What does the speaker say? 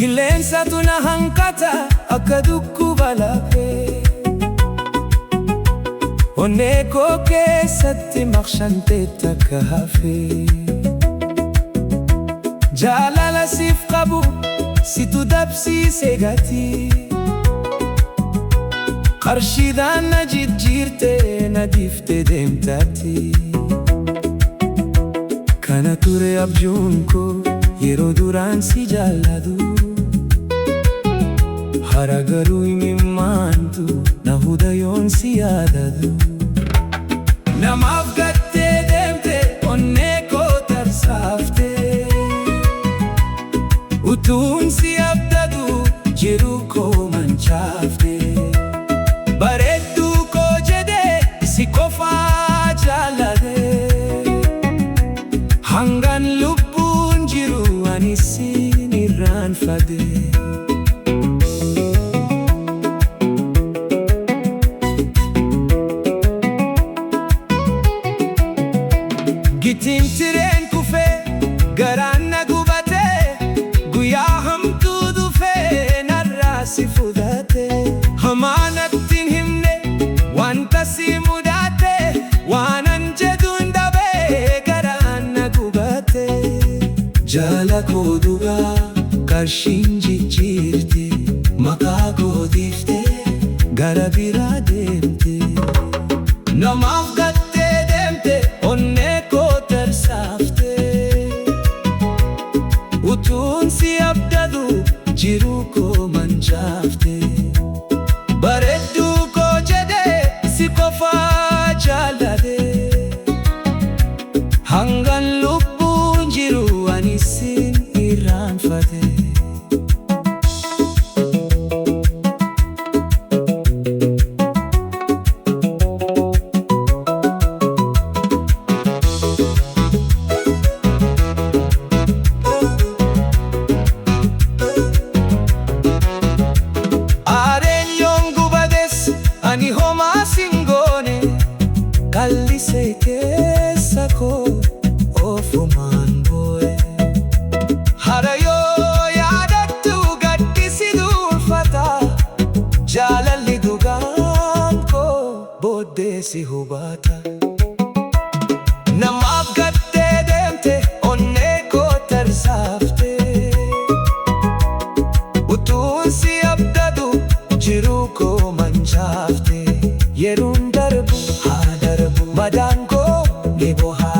Qilleensatu na hanqata akka dhukkuba lafee. Onnee koo keessatti maqshantee takka hafee. Jaalala siif qabu situ dabsiisee gatii. Qarshiidhaan na jijjiirtee na dhiiftee deemtaati. Kana ture abjuun koo yeroo duraan si jaallatu. Hara garuu himimmaantu na hudayoon si yaadatu. Namaaf gattee deemte onnee koo tarsaaftee. Utuun si abdatu jiru koo manchaaftee. Bareedduu koo jedhee si qofaa jaalladhee. Hangaan lubbuun jiru ani sin irraanfadhee. Gitiin tireen kufee garaan na gubatee. Guyyaa hamtuu dhufee narraa si fudhatee. Hamaa natti hin himne wanta si mudatee. Waanan jedhuun dhabee garaan na gubatee. Jaala koo dhugaa qarshiin jijjiirte. Maqaa koo dhiiftee gara biraa deemte. Namaaf gattee deemte onnee koo tarsaaftee. Utuun si abdatu jiru koo manchaaftee. Bareedduu koo jedhee si qofaa jaalladhee. Hangaan lubbuun jiru ani sin irraanfadhee. Ani homaa sin goone kallisee keessa koo ofumaan boo'e. Hara yoo yaadattu gaddi si dhuunfata. Jaalalli dhugaan koo booddee si hubata. Namaaf gattee deemte onnee koo tarsaaftee. Utuun si abdatu jiru koo manchaaftee. Yeroon darbu haa darbu madaan koo ni boha.